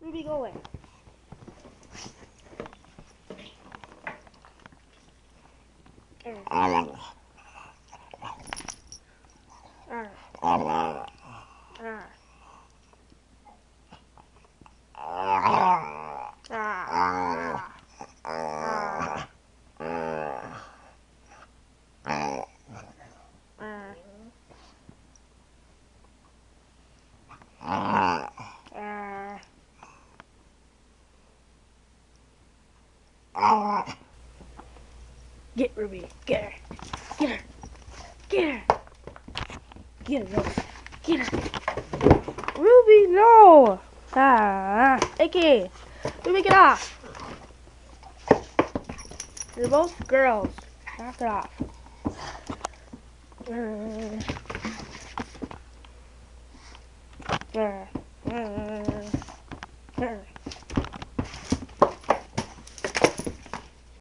Ruby, go away. Get Ruby. Get her. Get her. Get her. Get her, Rose. Get her. Ruby, no. AK. Ruby, get off. You're both girls. Knock it off.